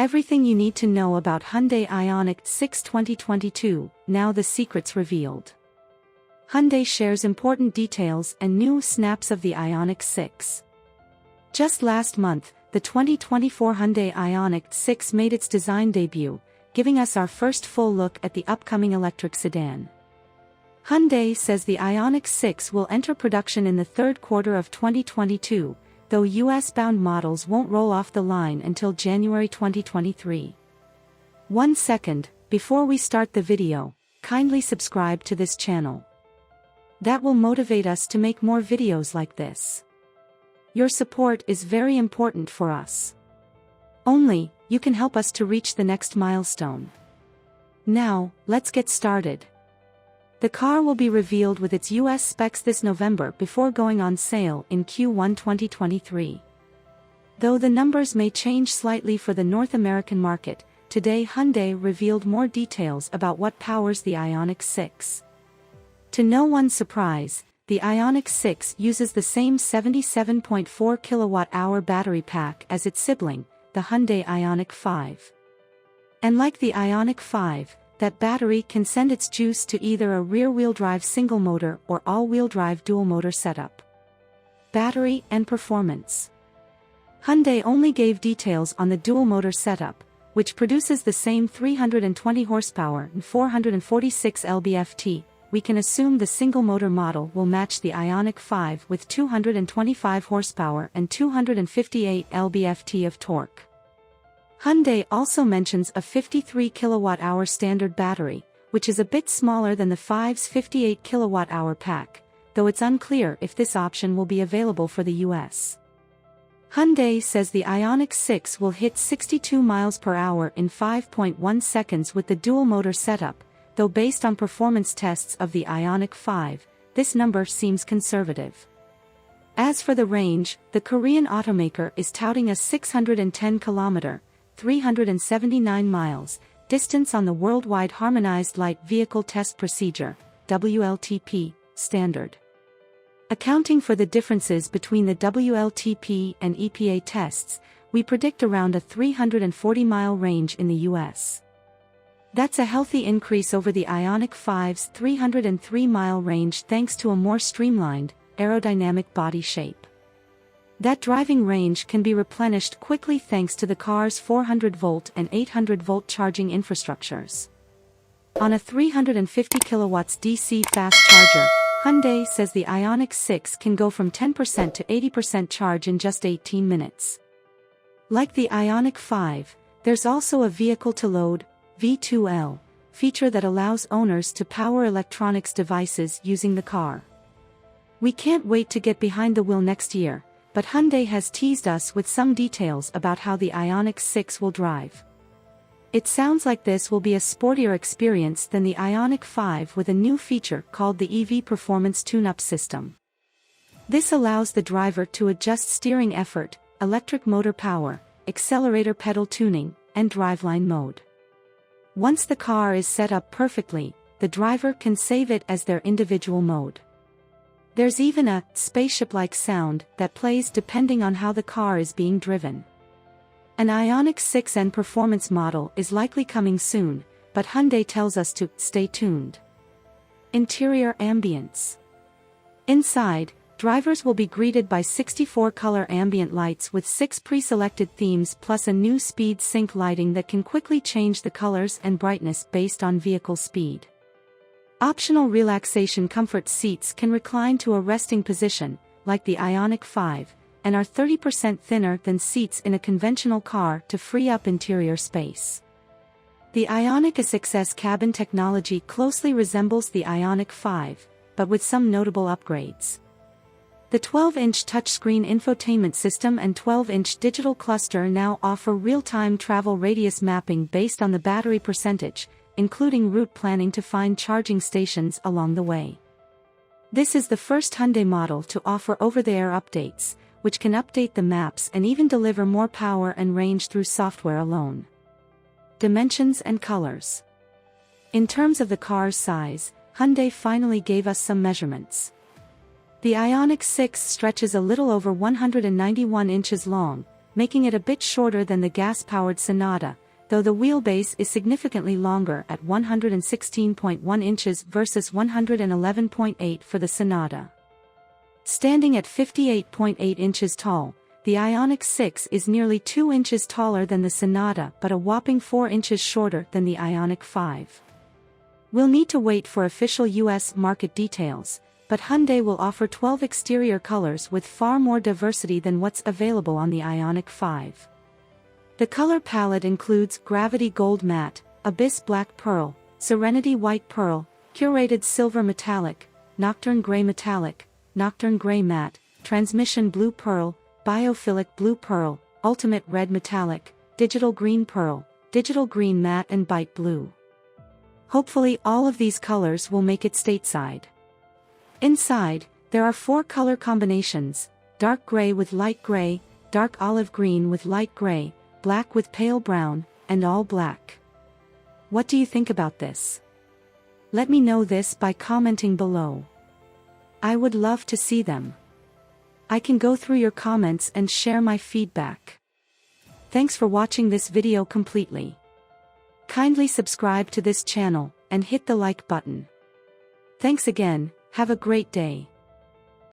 Everything you need to know about Hyundai Ioniq 6 2022, now the secrets revealed. Hyundai shares important details and new snaps of the Ioniq 6. Just last month, the 2024 Hyundai Ioniq 6 made its design debut, giving us our first full look at the upcoming electric sedan. Hyundai says the Ioniq 6 will enter production in the third quarter of 2022, though US-bound models won't roll off the line until January 2023. 1 second, before we start the video, kindly subscribe to this channel. That will motivate us to make more videos like this. Your support is very important for us. Only, you can help us to reach the next milestone. Now, let's get started. The car will be revealed with its US specs this November before going on sale in Q1 2023. Though the numbers may change slightly for the North American market, today Hyundai revealed more details about what powers the Ioniq 6. To no one's surprise, the Ioniq 6 uses the same 77.4 kWh battery pack as its sibling, the Hyundai Ioniq 5. And like the Ioniq 5, that battery can send its juice to either a rear-wheel drive single-motor or all-wheel drive dual-motor setup. Battery and performance. Hyundai only gave details on the dual-motor setup, which produces the same 320 horsepower and 446 lb-ft. We can assume the single-motor model will match the Ioniq 5 with 225 horsepower and 258 lb-ft of torque. Hyundai also mentions a 53 kWh standard battery, which is a bit smaller than the 5's 58 kWh pack, though it's unclear if this option will be available for the US. Hyundai says the Ioniq 6 will hit 62 miles per hour in 5.1 seconds with the dual-motor setup, though based on performance tests of the Ioniq 5, this number seems conservative. As for the range, the Korean automaker is touting a 610 km, 379 miles, distance on the Worldwide Harmonized Light Vehicle Test Procedure, WLTP, standard. Accounting for the differences between the WLTP and EPA tests, we predict around a 340-mile range in the US. That's a healthy increase over the Ioniq 5's 303-mile range thanks to a more streamlined, aerodynamic body shape. That driving range can be replenished quickly thanks to the car's 400-volt and 800-volt charging infrastructures. On a 350 kW DC fast charger, Hyundai says the Ioniq 6 can go from 10% to 80% charge in just 18 minutes. Like the Ioniq 5, there's also a vehicle-to-load (V2L) feature that allows owners to power electronics devices using the car. We can't wait to get behind the wheel next year, but Hyundai has teased us with some details about how the Ioniq 6 will drive. It sounds like this will be a sportier experience than the Ioniq 5 with a new feature called the EV Performance Tune-Up System. This allows the driver to adjust steering effort, electric motor power, accelerator pedal tuning, and driveline mode. Once the car is set up perfectly, the driver can save it as their individual mode. There's even a spaceship-like sound that plays depending on how the car is being driven. An Ioniq 6N performance model is likely coming soon, but Hyundai tells us to stay tuned. Interior ambience. Inside, drivers will be greeted by 64 color ambient lights with 6 pre-selected themes plus a new speed sync lighting that can quickly change the colors and brightness based on vehicle speed. Optional relaxation comfort seats can recline to a resting position, like the Ioniq 5, and are 30% thinner than seats in a conventional car to free up interior space. The Ioniq 6's cabin technology closely resembles the Ioniq 5, but with some notable upgrades. The 12-inch touchscreen infotainment system and 12-inch digital cluster now offer real-time travel radius mapping based on the battery percentage, including route planning to find charging stations along the way. This is the first Hyundai model to offer over-the-air updates, which can update the maps and even deliver more power and range through software alone. Dimensions and colors. In terms of the car's size, Hyundai finally gave us some measurements. The Ioniq 6 stretches a little over 191 inches long, making it a bit shorter than the gas-powered Sonata, though the wheelbase is significantly longer at 116.1 inches versus 111.8 for the Sonata. Standing at 58.8 inches tall, the Ioniq 6 is nearly 2 inches taller than the Sonata but a whopping 4 inches shorter than the Ioniq 5. We'll need to wait for official US market details, but Hyundai will offer 12 exterior colors with far more diversity than what's available on the Ioniq 5. The color palette includes Gravity Gold Matte, Abyss Black Pearl, Serenity White Pearl, Curated Silver Metallic, Nocturne Gray Metallic, Nocturne Gray Matte, Transmission Blue Pearl, Biophilic Blue Pearl, Ultimate Red Metallic, Digital Green Pearl, Digital Green Matte and Bite Blue. Hopefully all of these colors will make it stateside. Inside, there are 4 color combinations: dark gray with light gray, dark olive green with light gray, black with pale brown, and all black. What do you think about this? Let me know this by commenting below. I would love to see them. I can go through your comments and share my feedback. Thanks for watching this video completely. Kindly subscribe to this channel, and hit the like button. Thanks again, have a great day.